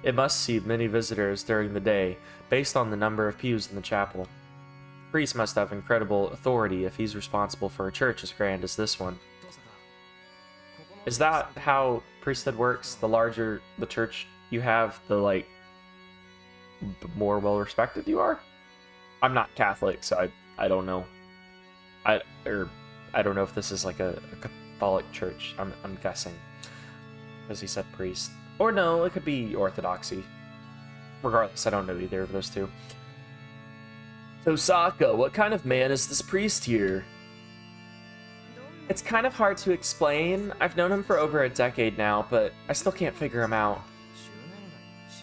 It must see many visitors during the day, based on the number of pews in the chapel. priest must have incredible authority if he's responsible for a church as grand as this one. Is that how priesthood works? The larger the church you have, the, like, more well-respected you are? I'm not Catholic, so I don't know. I don't know if this is like a Catholic church. I'm guessing, because he said priest. Or no, it could be Orthodoxy. Regardless, I don't know either of those two. Tohsaka, what kind of man is this priest here? It's kind of hard to explain. I've known him for over a decade now, but I still can't figure him out.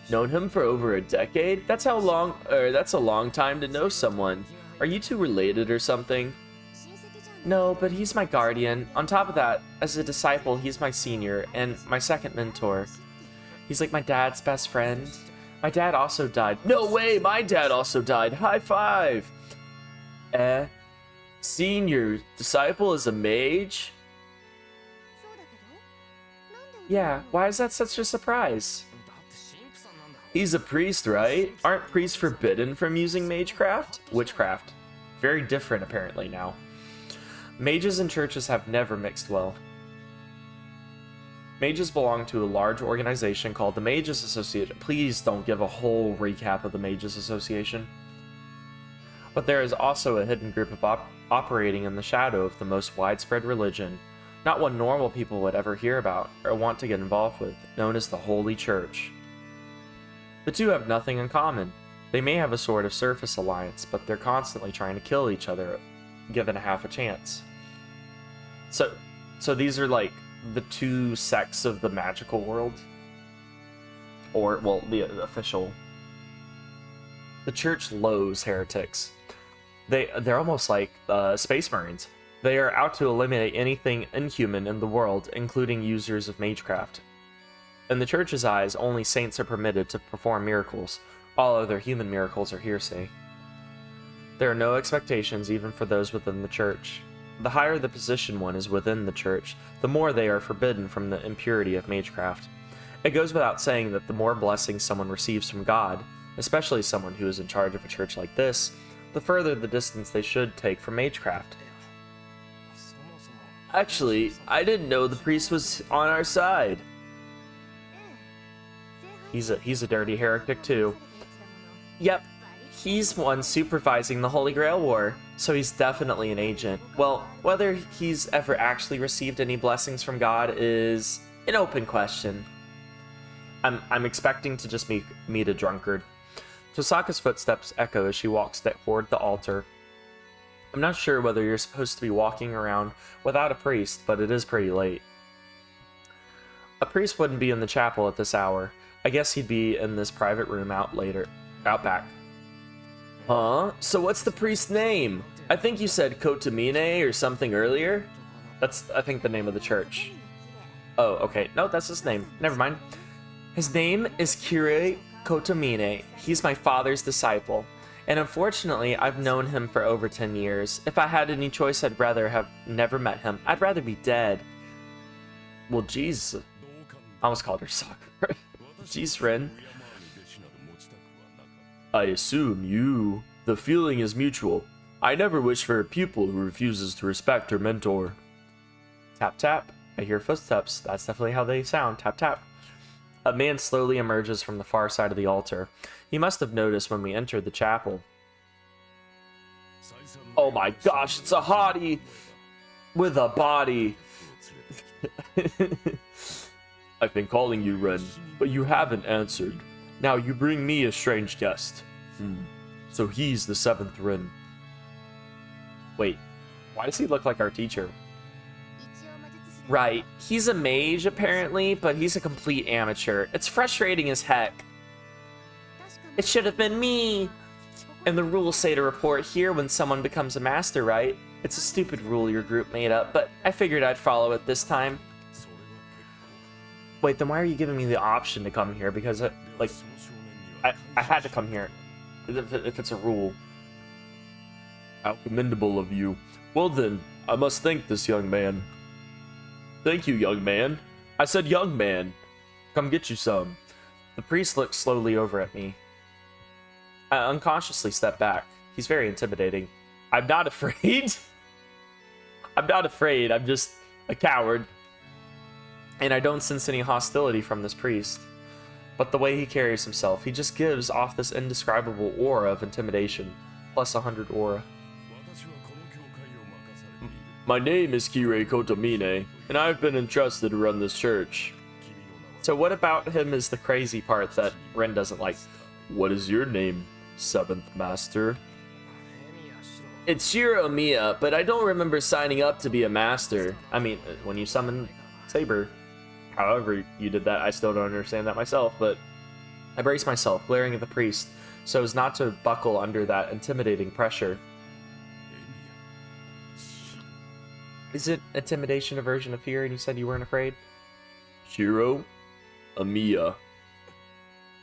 Known him for over a decade? That's a long time to know someone. Are you two related or something? No, but he's my guardian. On top of that, as a disciple, he's my senior and my second mentor. He's like my dad's best friend. My dad also died. No way, my dad also died. High five! Senior disciple is a mage? Yeah, why is that such a surprise? He's a priest, right? Aren't priests forbidden from using magecraft? Witchcraft. Very different, apparently, now. Mages and churches have never mixed well. Mages belong to a large organization called the Mages Association. Please don't give a whole recap of the Mages Association. But there is also a hidden group of operating in the shadow of the most widespread religion, not one normal people would ever hear about or want to get involved with, known as the Holy Church. The two have nothing in common. They may have a sort of surface alliance, but they're constantly trying to kill each other, given a half a chance. So these are like the two sects of the magical world, or well, the official. The church loathes heretics. They're almost like space marines. They are out to eliminate anything inhuman in the world, including users of magecraft. In the church's eyes, only saints are permitted to perform miracles. All other human miracles are hearsay. There are no expectations even for those within the church. The higher the position one is within the church, the more they are forbidden from the impurity of magecraft. It goes without saying that the more blessings someone receives from God, especially someone who is in charge of a church like this, the further the distance they should take from magecraft. Actually, I didn't know the priest was on our side. He's a dirty heretic too. Yep, he's one supervising the Holy Grail War, so he's definitely an agent. Well, whether he's ever actually received any blessings from God is an open question. I'm expecting to just meet a drunkard. Tohsaka's footsteps echo as she walks toward the altar. I'm not sure whether you're supposed to be walking around without a priest, but it is pretty late. A priest wouldn't be in the chapel at this hour. I guess he'd be in this private room out back. Huh? So what's the priest's name? I think you said Kotamine or something earlier? That's, I think, the name of the church. Oh, okay. No, that's his name. Never mind. His name is Shirou Kotamine. He's my father's disciple. And unfortunately, I've known him for over 10 years. If I had any choice, I'd rather have never met him. I'd rather be dead. Well, jeez. I almost called her Sakura. Jeez, Ren. I assume the feeling is mutual. I never wish for a pupil who refuses to respect her mentor. Tap tap. I hear footsteps. That's definitely how they sound. Tap tap. A man slowly emerges from the far side of the altar. He must have noticed when we entered the chapel. Oh my gosh, it's a hottie with a body. I've been calling you, Ren, but you haven't answered. Now you bring me a strange guest. So he's the 7th Ren. Wait, why does he look like our teacher? Right, he's a mage apparently, but he's a complete amateur. It's frustrating as heck. It should have been me! And the rules say to report here when someone becomes a master, right? It's a stupid rule your group made up, but I figured I'd follow it this time. Wait, then why are you giving me the option to come here? Because, I had to come here, if it's a rule. How commendable of you. Well then, I must thank this young man. Thank you, young man. I said young man. Come get you some. The priest looks slowly over at me. I unconsciously step back. He's very intimidating. I'm not afraid. I'm not afraid. I'm just a coward. And I don't sense any hostility from this priest. But the way he carries himself, he just gives off this indescribable aura of intimidation. Plus 100 aura. My name is Kirei Kotomine, and I've been entrusted to run this church. So what about him is the crazy part that Ren doesn't like? What is your name, 7th Master? It's Shirou Miya, but I don't remember signing up to be a master. I mean, when you summon Saber, however you did that, I still don't understand that myself, but I brace myself, glaring at the priest, so as not to buckle under that intimidating pressure. Is it intimidation, aversion, of fear, and you said you weren't afraid? Shirou Miya.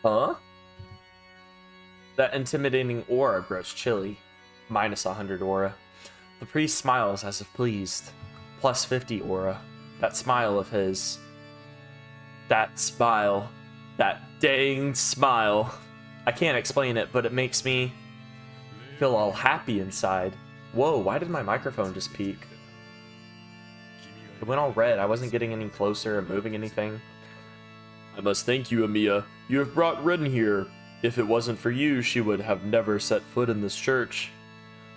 Huh? That intimidating aura grows chilly. Minus 100 aura. The priest smiles as if pleased. Plus 50 aura. That smile of his. That smile. That dang smile. I can't explain it, but it makes me feel all happy inside. Whoa, why did my microphone just peak? It went all red. I wasn't getting any closer or moving anything. I must thank you, Amiya. You have brought Rin here. If it wasn't for you, she would have never set foot in this church.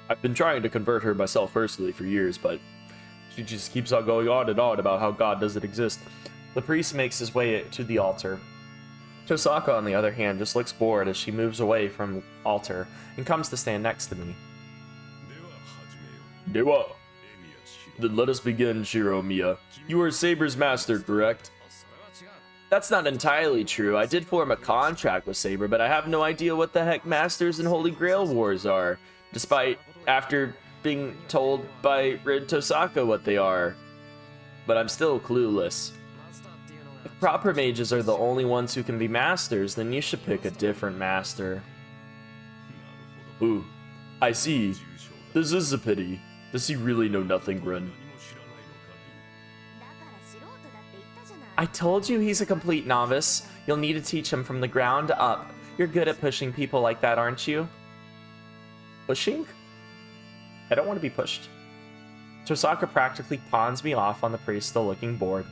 I've been trying to convert her myself personally for years, but she just keeps on going on and on about how God doesn't exist. The priest makes his way to the altar. Tohsaka, on the other hand, just looks bored as she moves away from the altar and comes to stand next to me. Dewa. Then let us begin, Shirou Miya. You are Saber's master, correct? That's not entirely true. I did form a contract with Saber, but I have no idea what the heck Masters and Holy Grail Wars are, despite after being told by Red Tohsaka what they are. But I'm still clueless. If proper mages are the only ones who can be masters, then you should pick a different master. Ooh, I see. This is a pity. Does he really know nothing, Rin? I told you he's a complete novice. You'll need to teach him from the ground up. You're good at pushing people like that, aren't you? Pushing? I don't want to be pushed. Tohsaka practically pawns me off on the priest, still looking bored.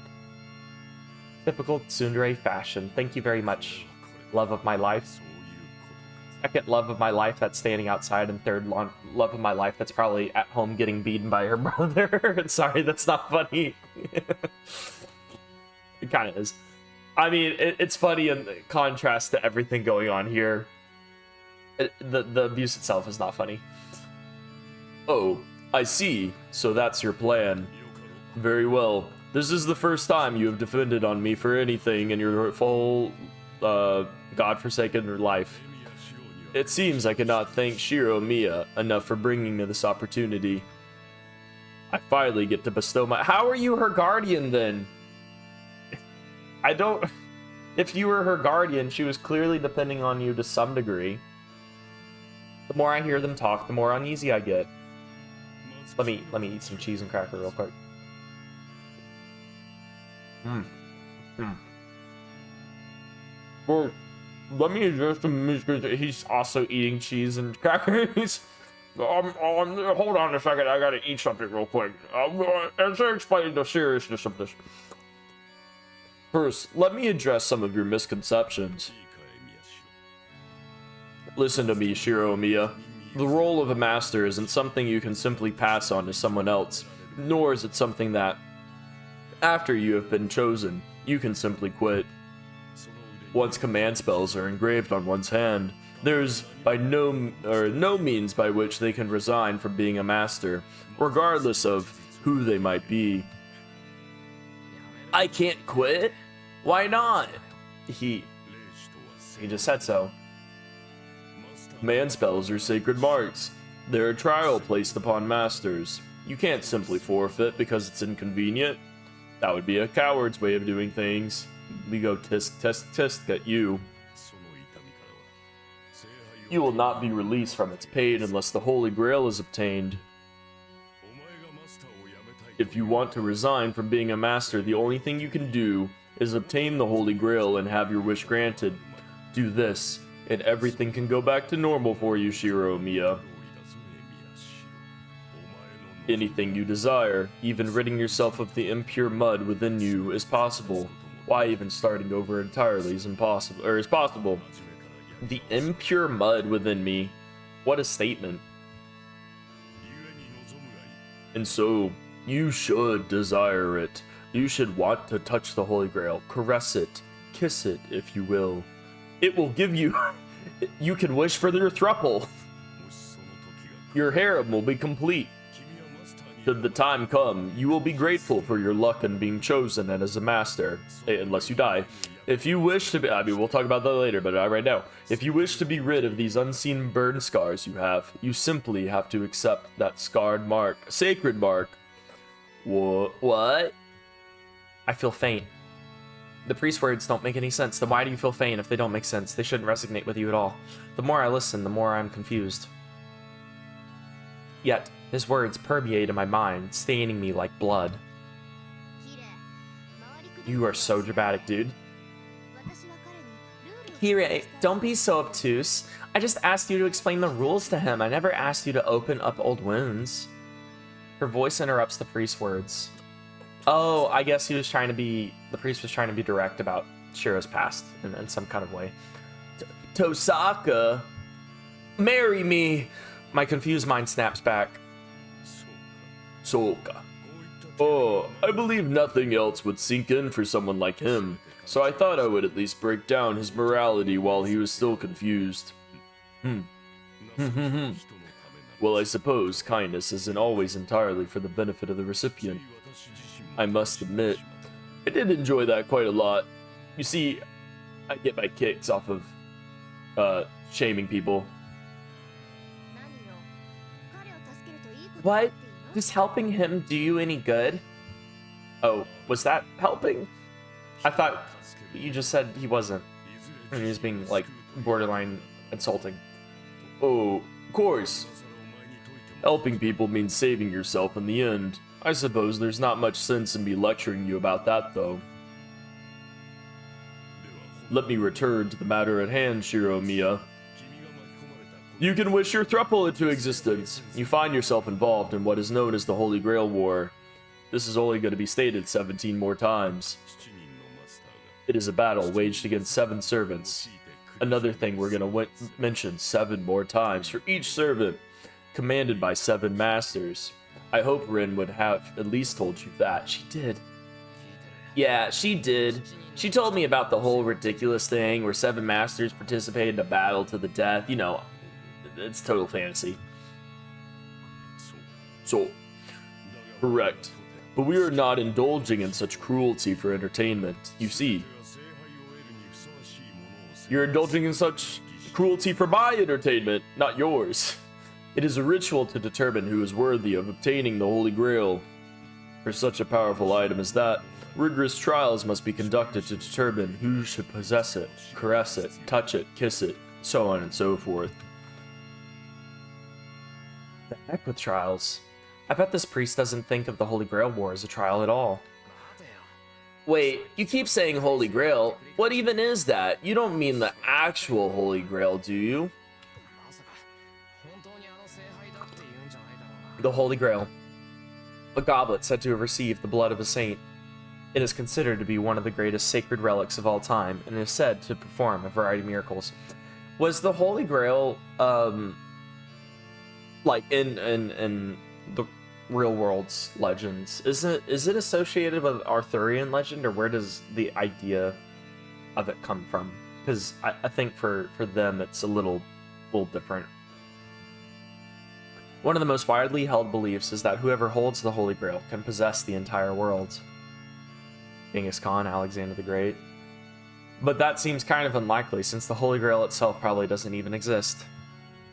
Typical tsundere fashion. Thank you very much, love of my life. Second love of my life that's standing outside, and third love of my life that's probably at home getting beaten by her brother. Sorry, that's not funny. It kind of is. I mean, it's funny in contrast to everything going on here. The abuse itself is not funny. Oh, I see. So that's your plan. Very well. This is the first time you have defended on me for anything in your full, godforsaken life. It seems I cannot thank Shirou Miya enough for bringing me this opportunity. I finally get to bestow my... How are you her guardian, then? I don't... If you were her guardian, she was clearly depending on you to some degree. The more I hear them talk, the more uneasy I get. Let me eat some cheese and cracker real quick. Well, let me address the he's also eating cheese and crackers. Hold on a second, I gotta eat something real quick. As I explain the seriousness of this. First, let me address some of your misconceptions. Listen to me, Shirou Miya. The role of a master isn't something you can simply pass on to someone else, nor is it something that, after you have been chosen, you can simply quit. Once command spells are engraved on one's hand, there's no means by which they can resign from being a master, regardless of who they might be. I can't quit? Why not? He just said so. Command spells are sacred marks. They're a trial placed upon masters. You can't simply forfeit because it's inconvenient. That would be a coward's way of doing things. We go tisk at you. You will not be released from its pain unless the Holy Grail is obtained. If you want to resign from being a master, the only thing you can do is obtain the Holy Grail and have your wish granted. Do this, and everything can go back to normal for you, Shirou Miya. Anything you desire, even ridding yourself of the impure mud within you, is possible. Why even starting over entirely is impossible, or is possible. The impure mud within me. What a statement. And so, you should desire it. You should want to touch the Holy Grail, caress it, kiss it, if you will. It will give you... You can wish for your thruple. Your harem will be complete. Should the time come, you will be grateful for your luck in being chosen and as a master, unless you die. If you wish to be, I mean, we'll talk about that later, but not right now. If you wish to be rid of these unseen burn scars you have, you simply have to accept that scarred mark, sacred mark. What? I feel faint. The priest's words don't make any sense. Then why do you feel faint if they don't make sense? They shouldn't resonate with you at all. The more I listen, the more I'm confused. Yet, his words permeate in my mind, staining me like blood. You are so dramatic, dude. Kirei, don't be so obtuse. I just asked you to explain the rules to him. I never asked you to open up old wounds. Her voice interrupts the priest's words. Oh, I guess he was trying to be... The priest was trying to be direct about Shirou's past in some kind of way. Tohsaka! Marry me! My confused mind snaps back. Soka. Oh, I believe nothing else would sink in for someone like him, so I thought I would at least break down his morality while he was still confused. Well, I suppose kindness isn't always entirely for the benefit of the recipient. I must admit, I did enjoy that quite a lot. You see, I get my kicks off of shaming people. What? Does helping him do you any good? Oh, was that helping? I thought you just said he wasn't. He was being, like, borderline insulting. Oh, of course. Helping people means saving yourself in the end. I suppose there's not much sense in me lecturing you about that, though. Let me return to the matter at hand, Shirou Mia. You can wish your thruple into existence. You find yourself involved in what is known as the Holy Grail War. This is only going to be stated 17 more times. It is a battle waged against 7 servants. Another thing we're going to mention 7 more times for each servant, commanded by 7 masters. I hope Rin would have at least told you that. She did. Yeah, she did. She told me about the whole ridiculous thing where 7 masters participate in a battle to the death. You know, it's total fantasy. So, correct. But we are not indulging in such cruelty for entertainment. You see, you're indulging in such cruelty for my entertainment, not yours. It is a ritual to determine who is worthy of obtaining the Holy Grail. For such a powerful item as that, rigorous trials must be conducted to determine who should possess it, caress it, touch it, kiss it, so on and so forth. The heck with trials? I bet this priest doesn't think of the Holy Grail War as a trial at all. Wait, you keep saying Holy Grail. What even is that? You don't mean the actual Holy Grail, do you? The Holy Grail. A goblet said to have received the blood of a saint. It is considered to be one of the greatest sacred relics of all time, and is said to perform a variety of miracles. Was the Holy Grail, like in the real world's legends, is it associated with Arthurian legend, or where does the idea of it come from? Because I think for them it's a little different. One of the most widely held beliefs is that whoever holds the Holy Grail can possess the entire world. Genghis Khan, Alexander the Great. But that seems kind of unlikely, since the Holy Grail itself probably doesn't even exist.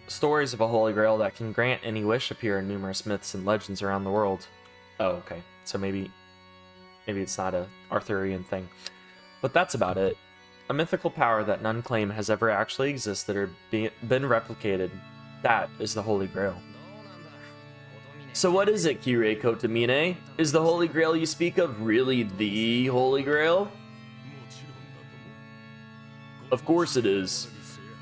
Stories of a Holy Grail that can grant any wish appear in numerous myths and legends around the world. Oh, okay. So maybe it's not a Arthurian thing. But that's about it. A mythical power that none claim has ever actually existed or been replicated. That is the Holy Grail. So what is it, Kirei Kotomine? Is the Holy Grail you speak of really the Holy Grail? Of course it is.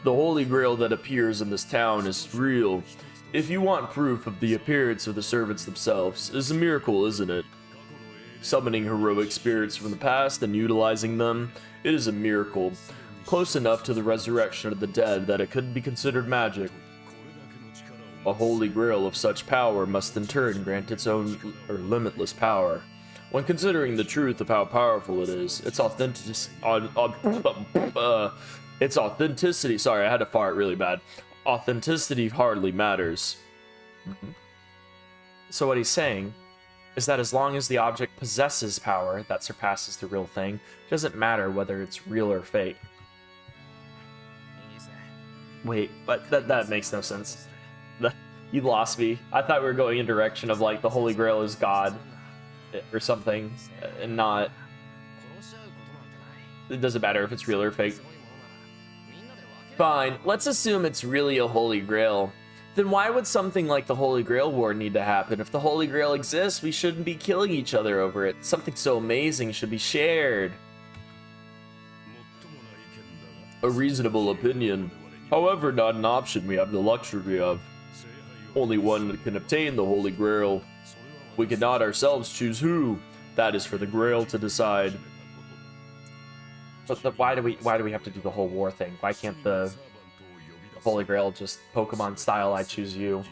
The Holy Grail that appears in this town is real. If you want proof of the appearance of the servants themselves, it's a miracle, isn't it? Summoning heroic spirits from the past and utilizing them, it is a miracle, close enough to the resurrection of the dead that it could be considered magic. A holy grail of such power must in turn grant its own limitless power. When considering the truth of how powerful it is, its authenticity, sorry, I had to fart really bad. Authenticity hardly matters. So what he's saying is that as long as the object possesses power that surpasses the real thing, it doesn't matter whether it's real or fake. Wait, but that makes no sense. You lost me. I thought we were going in direction of like the Holy Grail is God or something, and not. It doesn't matter if it's real or fake. Fine, let's assume it's really a Holy Grail. Then why would something like the Holy Grail War need to happen? If the Holy Grail exists, we shouldn't be killing each other over it. Something so amazing should be shared. A reasonable opinion. However, not an option we have the luxury of. Only one can obtain the Holy Grail. We cannot ourselves choose who. That is for the Grail to decide. But why do we have to do the whole war thing? Why can't the Holy Grail just Pokemon style I choose you?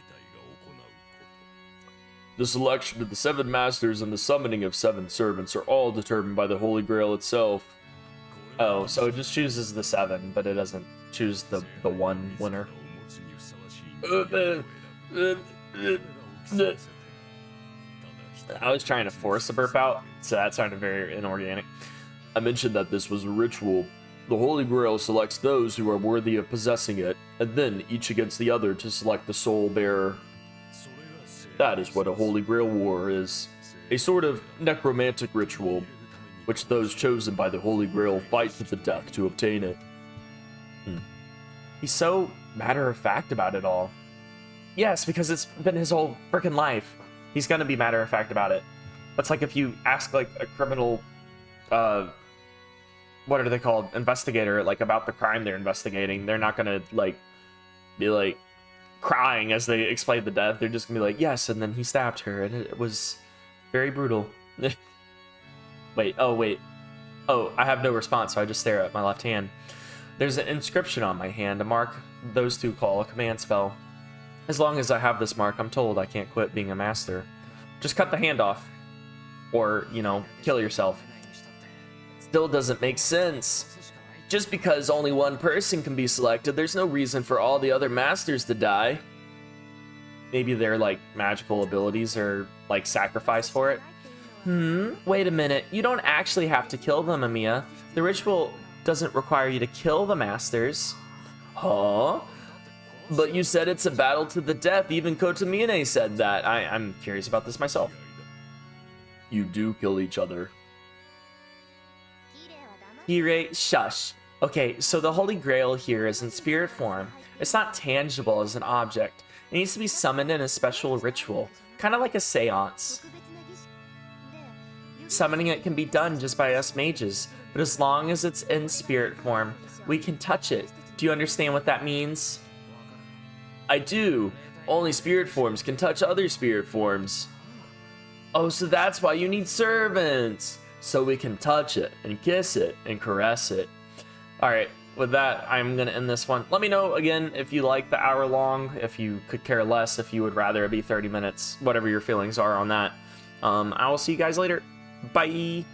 The selection of the 7 masters and the summoning of 7 servants are all determined by the Holy Grail itself. Oh, so it just chooses the 7, but it doesn't choose the one winner. I was trying to force a burp out, so that sounded very inorganic. I mentioned that this was a ritual. The Holy Grail selects those who are worthy of possessing it, and then each against the other to select the soul bearer. That is what a Holy Grail War is. A sort of necromantic ritual, which those chosen by the Holy Grail fight to the death to obtain it. He's so matter-of-fact about it all. Yes, because it's been his whole freaking life. He's gonna be matter-of-fact about it. That's like if you ask like a criminal, what are they called? Investigator, like about the crime they're investigating. They're not gonna like be like crying as they explain the death. They're just gonna be like, yes, and then he stabbed her, and it was very brutal. Wait. Oh, I have no response, so I just stare at my left hand. There's an inscription on my hand, a mark those two call a command spell. As long as I have this mark, I'm told I can't quit being a master. Just cut the hand off. Or, you know, kill yourself. Still doesn't make sense. Just because only one person can be selected, there's no reason for all the other masters to die. Maybe their, like, magical abilities are, like, sacrificed for it. Wait a minute. You don't actually have to kill them, Amiya. The ritual doesn't require you to kill the masters. Huh? But you said it's a battle to the death. Even Kotomine said that. I'm curious about this myself. You do kill each other. Hire, shush. Okay, so the Holy Grail here is in spirit form. It's not tangible as an object. It needs to be summoned in a special ritual, kind of like a seance. Summoning it can be done just by us mages, but as long as it's in spirit form, we can touch it. Do you understand what that means? I do. Only spirit forms can touch other spirit forms. Oh, so that's why you need servants. So we can touch it, and kiss it, and caress it. Alright, with that, I'm going to end this one. Let me know, again, if you like the hour long, if you could care less, if you would rather it be 30 minutes, whatever your feelings are on that. I will see you guys later. Bye!